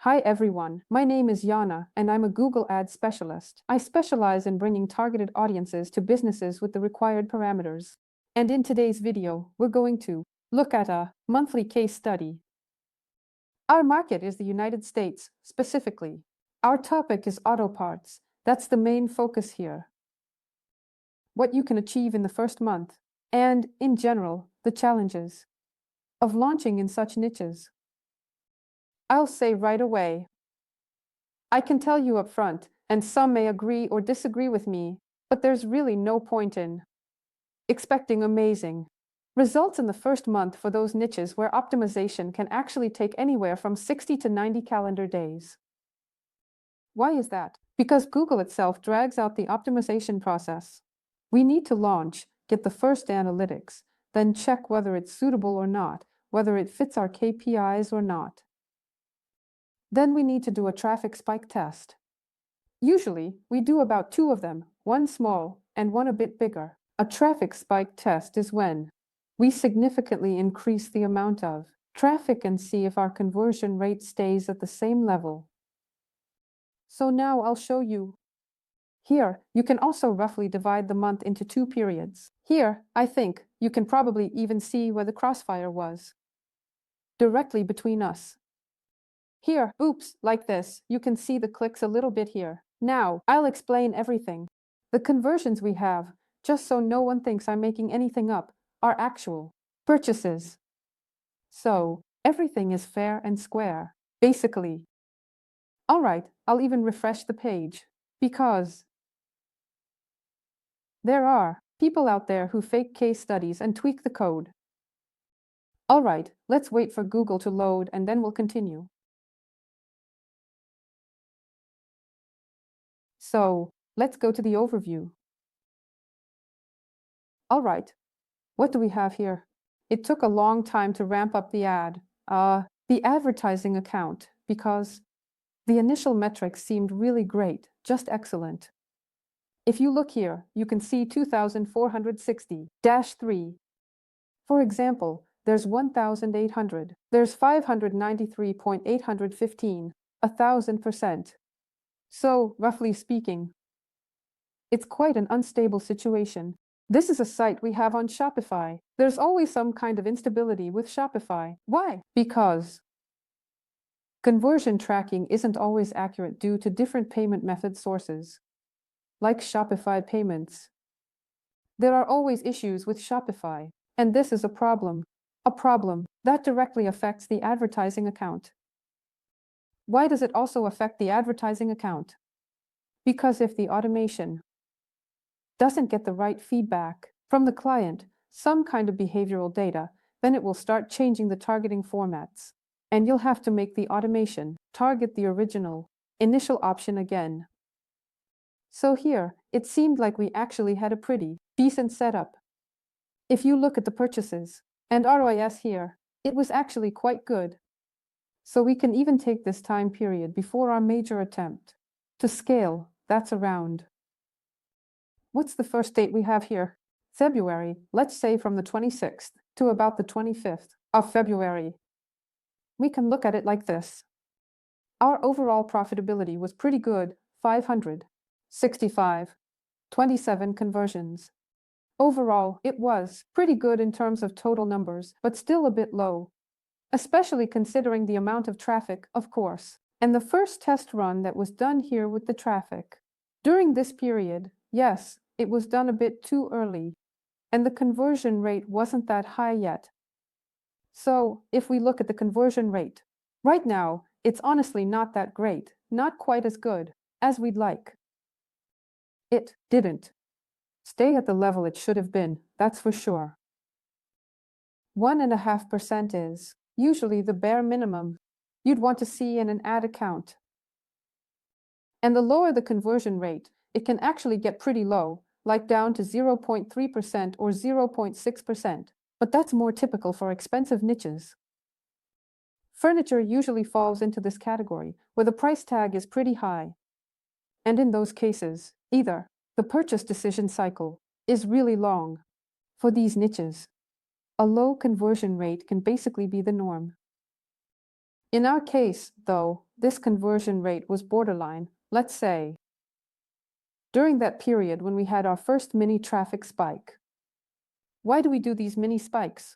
Hi everyone, my name is Yana and I'm a Google Ads specialist. I specialize in bringing targeted audiences to businesses with the required parameters. And in today's video, we're going to look at a monthly case study. Our market is the United States, specifically. Our topic is auto parts. That's the main focus here. What you can achieve in the first month, and, in general, the challenges of launching in such niches. I'll say right away, I can tell you up front, and some may agree or disagree with me, but there's really no point in expecting amazing results in the first month for those niches where optimization can actually take anywhere from 60 to 90 calendar days. Why is that? Because Google itself drags out the optimization process. We need to launch, get the first analytics, then check whether it's suitable or not, whether it fits our KPIs or not. Then we need to do a traffic spike test. Usually, we do about 2 of them, one small and one a bit bigger. A traffic spike test is when we significantly increase the amount of traffic and see if our conversion rate stays at the same level. So now I'll show you. Here, you can also roughly divide the month into 2 periods. Here, I think, you can probably even see where the crossfire was. Directly between us. Here, oops, like this, you can see the clicks a little bit here. Now, I'll explain everything. The conversions we have, just so no one thinks I'm making anything up, are actual purchases. So, everything is fair and square, basically. All right, I'll even refresh the page, because there are people out there who fake case studies and tweak the code. All right, let's wait for Google to load and then we'll continue. So, let's go to the overview. All right, what do we have here? It took a long time to ramp up the the advertising account, because the initial metrics seemed really great, just excellent. If you look here, you can see 2,460-3. For example, there's 1,800, there's 593.815, 1,000%. So, roughly speaking, it's quite an unstable situation. This is a site we have on Shopify. There's always some kind of instability with Shopify. Why? Because conversion tracking isn't always accurate due to different payment method sources, like Shopify payments. There are always issues with Shopify, and this is a problem that directly affects the advertising account. Why does it also affect the advertising account? Because if the automation doesn't get the right feedback from the client, some kind of behavioral data, then it will start changing the targeting formats. And you'll have to make the automation target the original, initial option again. So here, it seemed like we actually had a pretty decent setup. If you look at the purchases and ROIS here, it was actually quite good. So we can even take this time period before our major attempt to scale, that's around. What's the first date we have here? February, let's say from the 26th to about the 25th of February. We can look at it like this. Our overall profitability was pretty good, 565, 27 conversions. Overall, it was pretty good in terms of total numbers, but still a bit low, especially considering the amount of traffic, of course, and the first test run that was done here with the traffic. During this period, yes, it was done a bit too early, and the conversion rate wasn't that high yet. So, if we look at the conversion rate, right now, it's honestly not that great, not quite as good as we'd like. It didn't stay at the level it should have been, that's for sure. 1.5% is usually the bare minimum you'd want to see in an ad account. And the lower the conversion rate, it can actually get pretty low, like down to 0.3% or 0.6%, but that's more typical for expensive niches. Furniture usually falls into this category, where the price tag is pretty high. And in those cases, either the purchase decision cycle is really long. For these niches, a low conversion rate can basically be the norm. In our case, though, this conversion rate was borderline, let's say, during that period when we had our first mini traffic spike. Why do we do these mini spikes?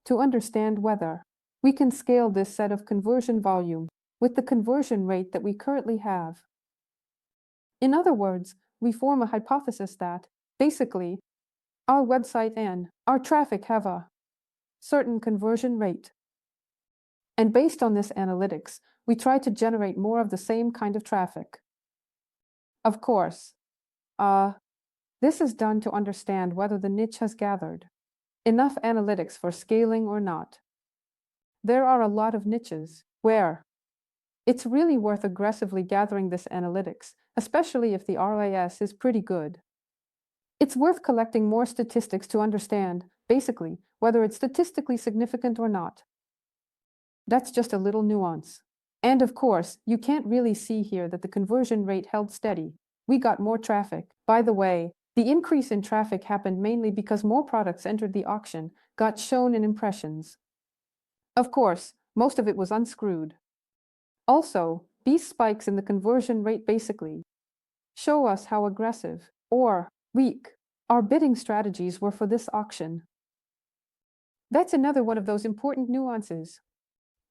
To understand whether we can scale this set of conversion volume with the conversion rate that we currently have. In other words, we form a hypothesis that, basically, our website and our traffic have a certain conversion rate. And based on this analytics, we try to generate more of the same kind of traffic. Of course, this is done to understand whether the niche has gathered enough analytics for scaling or not. There are a lot of niches where it's really worth aggressively gathering this analytics, especially if the ROAS is pretty good. It's worth collecting more statistics to understand, basically, whether it's statistically significant or not. That's just a little nuance. And of course, you can't really see here that the conversion rate held steady. We got more traffic. By the way, the increase in traffic happened mainly because more products entered the auction, got shown in impressions. Of course, most of it was unscrewed. Also, these spikes in the conversion rate basically show us how aggressive or weak our bidding strategies were for this auction. That's another one of those important nuances.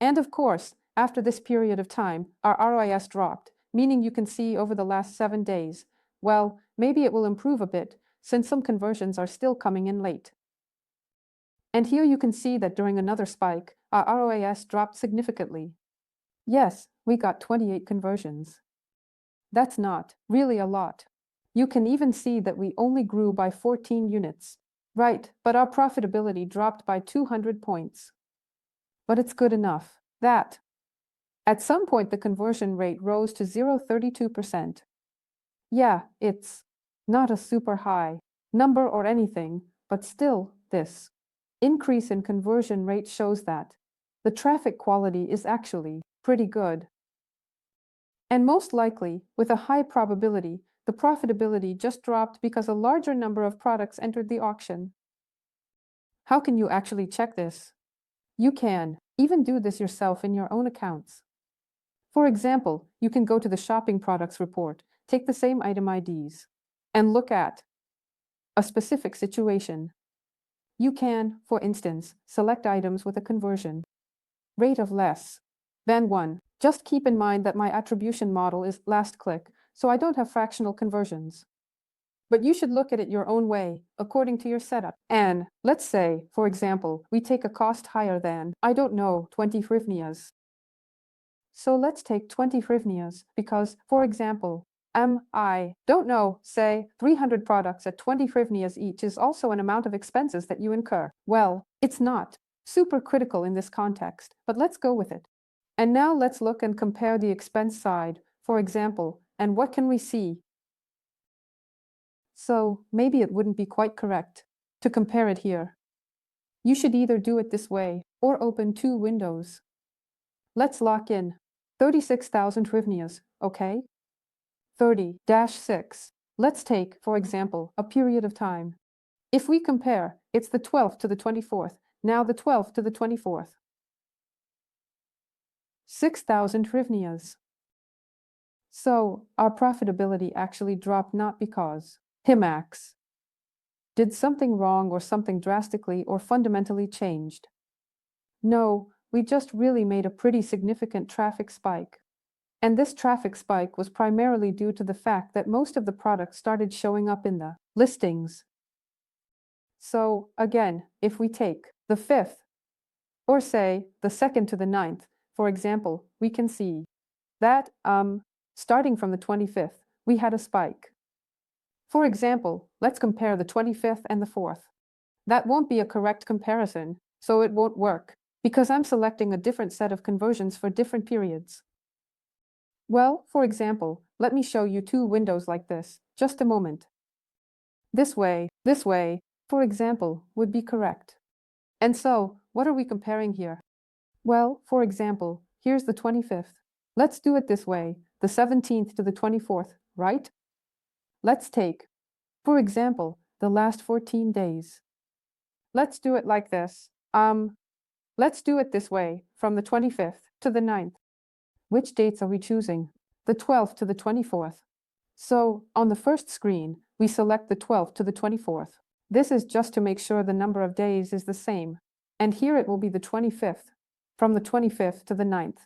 And of course, after this period of time, our ROAS dropped, meaning you can see over the last 7 days, well, maybe it will improve a bit, since some conversions are still coming in late. And here you can see that during another spike, our ROAS dropped significantly. Yes, we got 28 conversions. That's not really a lot. You can even see that we only grew by 14 units. Right, but our profitability dropped by 200 points. But it's good enough that at some point the conversion rate rose to 0.32%. Yeah, it's not a super high number or anything, but still, this increase in conversion rate shows that the traffic quality is actually pretty good. And most likely, with a high probability, the profitability just dropped because a larger number of products entered the auction. How can you actually check this? You can even do this yourself in your own accounts. For example, you can go to the shopping products report, take the same item IDs, and look at a specific situation. You can, for instance, select items with a conversion rate of less than 1. Just keep in mind that my attribution model is last click, so I don't have fractional conversions. But you should look at it your own way, according to your setup. And let's say, for example, we take a cost higher than, I don't know, 20 hryvnias. So let's take 20 hryvnias because, for example, I don't know, say 300 products at 20 hryvnias each is also an amount of expenses that you incur. Well, it's not super critical in this context, but let's go with it. And now let's look and compare the expense side, for example, and what can we see? So maybe it wouldn't be quite correct to compare it here. You should either do it this way or open 2 windows. Let's lock in 36,000 hryvnias, okay? 30-6. Let's take, for example, a period of time. If we compare, it's the 12th to the 24th, now the 12th to the 24th. 6,000 hryvnias. So, our profitability actually dropped not because Himax did something wrong or something drastically or fundamentally changed. No, we just really made a pretty significant traffic spike. And this traffic spike was primarily due to the fact that most of the products started showing up in the listings. So, again, if we take the 5th, or say the 2nd to the 9th, for example, we can see that, starting from the 25th, we had a spike. For example, let's compare the 25th and the 4th. That won't be a correct comparison, so it won't work, because I'm selecting a different set of conversions for different periods. Well, for example, let me show you 2 windows like this, just a moment. This way, for example, would be correct. And so, what are we comparing here? Well, for example, here's the 25th. Let's do it this way, the 17th to the 24th, right? Let's take, for example, the last 14 days. Let's do it like this. Let's do it this way, from the 25th to the 9th. Which dates are we choosing? The 12th to the 24th. So, on the first screen, we select the 12th to the 24th. This is just to make sure the number of days is the same. And here it will be the 25th, from the 25th to the 9th.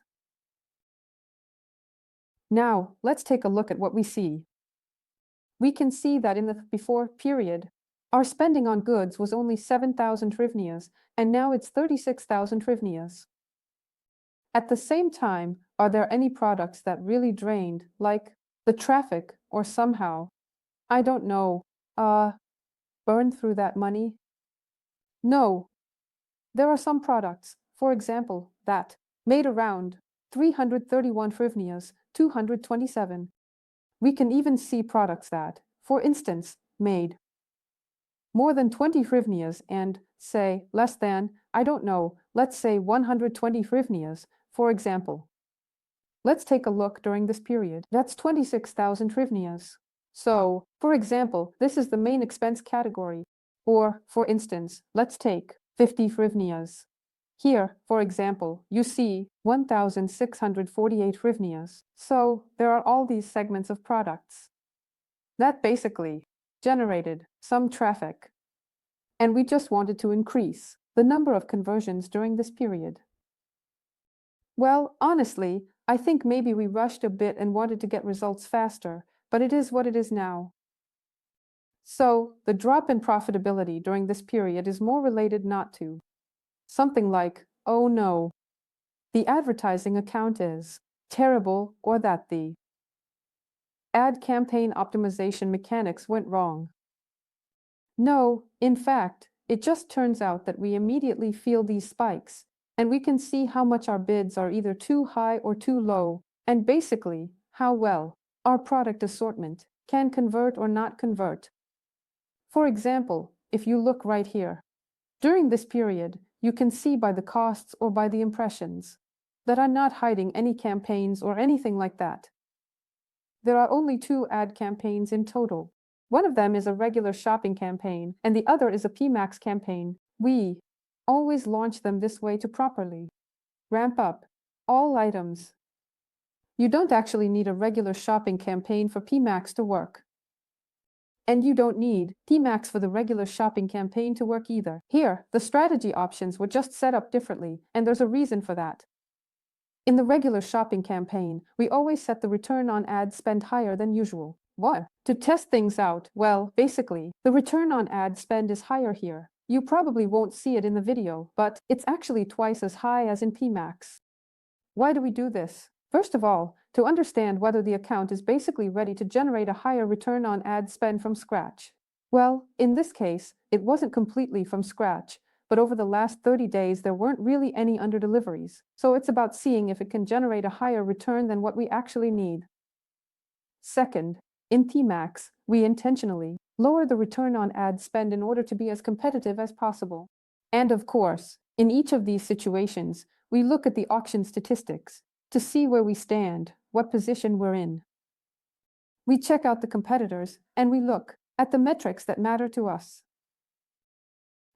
Now, let's take a look at what we see. We can see that in the before period, our spending on goods was only 7,000 hryvnias, and now it's 36,000 hryvnias. At the same time, are there any products that really drained, like the traffic, or somehow, I don't know, burned through that money? No. There are some products, for example, that made around 331 hryvnias, 227. We can even see products that, for instance, made more than 20 hryvnias and, say, less than, I don't know, let's say 120 hryvnias, for example. Let's take a look during this period. That's 26,000 hryvnias. So, for example, this is the main expense category. Or, for instance, let's take 50 hryvnias. Here, for example, you see 1,648 hryvnias. So, there are all these segments of products. That basically generated some traffic. And we just wanted to increase the number of conversions during this period. Well, honestly, I think maybe we rushed a bit and wanted to get results faster, but it is what it is now. So, the drop in profitability during this period is more related not to something like, oh no, the advertising account is terrible, or that the ad campaign optimization mechanics went wrong. No, in fact, it just turns out that we immediately feel these spikes, and we can see how much our bids are either too high or too low, and basically, how well our product assortment can convert or not convert. For example, if you look right here, during this period, you can see by the costs or by the impressions that I'm not hiding any campaigns or anything like that. There are only 2 ad campaigns in total. One of them is a regular shopping campaign, and the other is a PMAX campaign. We always launch them this way to properly ramp up all items. You don't actually need a regular shopping campaign for PMAX to work. And you don't need PMAX for the regular shopping campaign to work either. Here, the strategy options were just set up differently, and there's a reason for that. In the regular shopping campaign, we always set the return on ad spend higher than usual. What? To test things out, well, basically, the return on ad spend is higher here. You probably won't see it in the video, but it's actually twice as high as in PMAX. Why do we do this? First of all, to understand whether the account is basically ready to generate a higher return on ad spend from scratch. Well, in this case, it wasn't completely from scratch, but over the last 30 days there weren't really any underdeliveries, so it's about seeing if it can generate a higher return than what we actually need. Second, in PMAX, we intentionally lower the return on ad spend in order to be as competitive as possible. And of course, in each of these situations, we look at the auction statistics to see where we stand, what position we're in. We check out the competitors, and we look at the metrics that matter to us.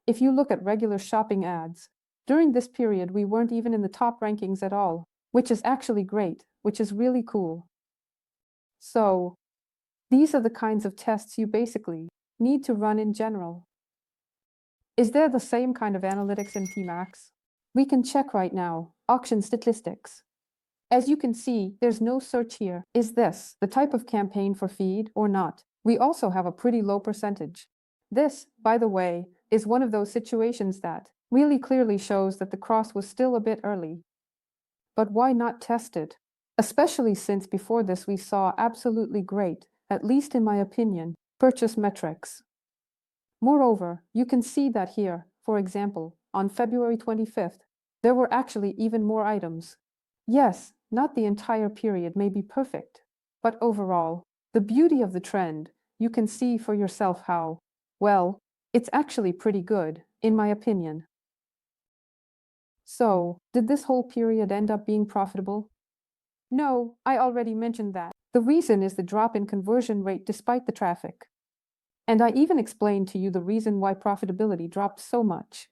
If you look at regular shopping ads, during this period we weren't even in the top rankings at all, which is actually great, which is really cool. So, these are the kinds of tests you basically need to run in general. Is there the same kind of analytics in PMAX? We can check right now, auction statistics. As you can see, there's no search here. Is this the type of campaign for feed or not? We also have a pretty low percentage. This, by the way, is one of those situations that really clearly shows that the cross was still a bit early. But why not test it? Especially since before this we saw absolutely great, at least in my opinion, purchase metrics. Moreover, you can see that here, for example, on February 25th, there were actually even more items. Yes, not the entire period may be perfect, but overall, the beauty of the trend, you can see for yourself how, well, it's actually pretty good, in my opinion. So, did this whole period end up being profitable? No, I already mentioned that. The reason is the drop in conversion rate despite the traffic. And I even explained to you the reason why profitability dropped so much.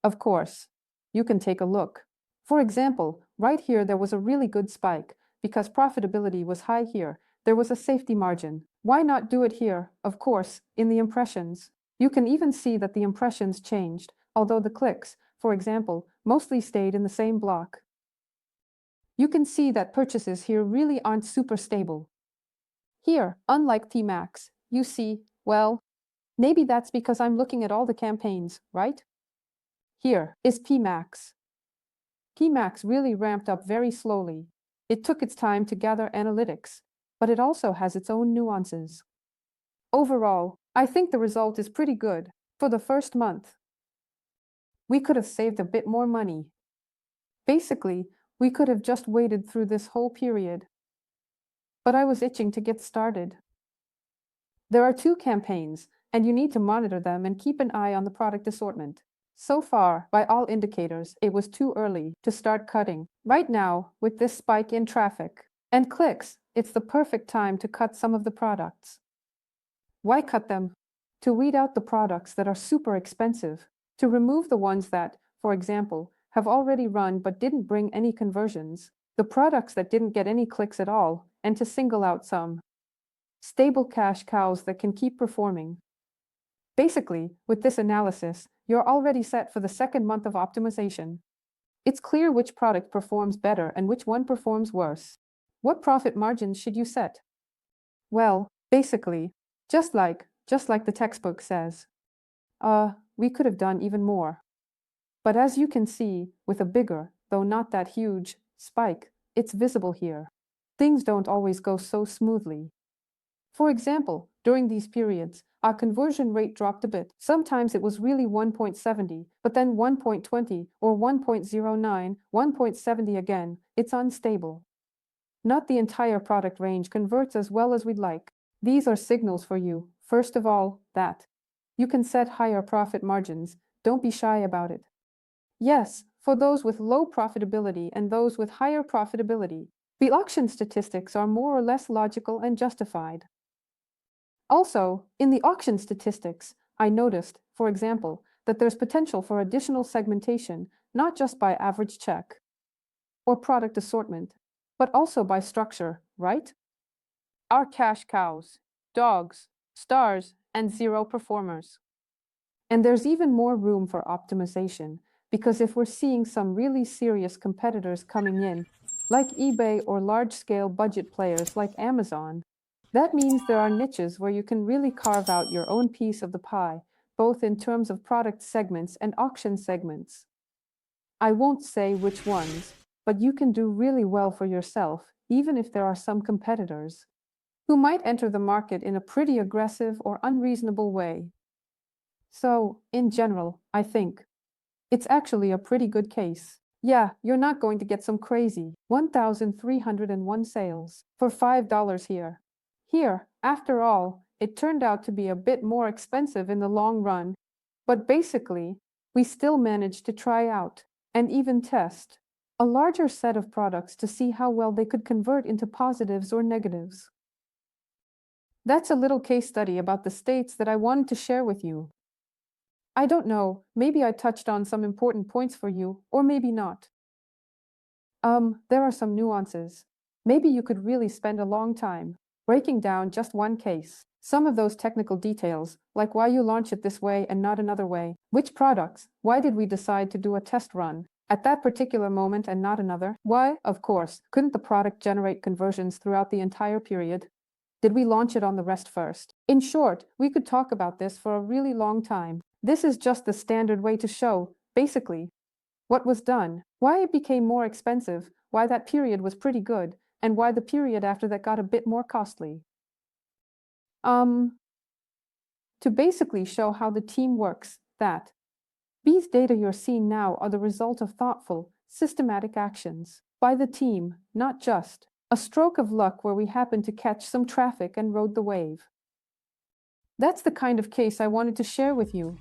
Of course, You can take a look. For example, right here there was a really good spike. Because profitability was high here, there was a safety margin. Why not do it here? Of course, in the impressions. You can even see that the impressions changed, although the clicks, for example, mostly stayed in the same block. You can see that purchases here really aren't super stable. Here, unlike T-Max, you see, well, maybe that's because I'm looking at all the campaigns, right? Here is P-Max. P-Max really ramped up very slowly. It took its time to gather analytics, but it also has its own nuances. Overall, I think the result is pretty good. For the first month, we could have saved a bit more money. Basically, we could have just waited through this whole period. But I was itching to get started. There are 2 campaigns, and you need to monitor them and keep an eye on the product assortment. So far, by all indicators, it was too early to start cutting. Right now, with this spike in traffic and clicks, it's the perfect time to cut some of the products. Why cut them? To weed out the products that are super expensive, to remove the ones that, for example, have already run but didn't bring any conversions, the products that didn't get any clicks at all, and to single out some stable cash cows that can keep performing. Basically, with this analysis, you're already set for the second month of optimization. It's clear which product performs better and which one performs worse. What profit margins should you set? Well, basically, just like the textbook says. We could have done even more. But as you can see, with a bigger, though not that huge, spike, it's visible here. Things don't always go so smoothly. For example, during these periods, our conversion rate dropped a bit. Sometimes it was really 1.70, but then 1.20 or 1.09, 1.70 again. It's unstable. Not the entire product range converts as well as we'd like. These are signals for you, first of all, that you can set higher profit margins. Don't be shy about it. Yes, for those with low profitability and those with higher profitability, the auction statistics are more or less logical and justified. Also, in the auction statistics, I noticed, for example, that there's potential for additional segmentation, not just by average check or product assortment, but also by structure, right? Our cash cows, dogs, stars, and zero performers. And there's even more room for optimization, because if we're seeing some really serious competitors coming in, like eBay or large-scale budget players like Amazon, that means there are niches where you can really carve out your own piece of the pie, both in terms of product segments and auction segments. I won't say which ones, but you can do really well for yourself, even if there are some competitors who might enter the market in a pretty aggressive or unreasonable way. So, in general, I think it's actually a pretty good case. Yeah, you're not going to get some crazy 1,301 sales for $5 here. Here, after all, it turned out to be a bit more expensive in the long run, but basically, we still managed to try out and even test a larger set of products to see how well they could convert into positives or negatives. That's a little case study about the states that I wanted to share with you. I don't know, maybe I touched on some important points for you, or maybe not. There are some nuances. Maybe you could really spend a long time breaking down just one case. Some of those technical details, like why you launch it this way and not another way, which products, why did we decide to do a test run at that particular moment and not another? Why, of course, couldn't the product generate conversions throughout the entire period? Did we launch it on the rest first? In short, we could talk about this for a really long time. This is just the standard way to show, basically, what was done, why it became more expensive, why that period was pretty good, and why the period after that got a bit more costly. To basically show how the team works, that these data you're seeing now are the result of thoughtful, systematic actions by the team, not just a stroke of luck where we happened to catch some traffic and rode the wave. That's the kind of case I wanted to share with you.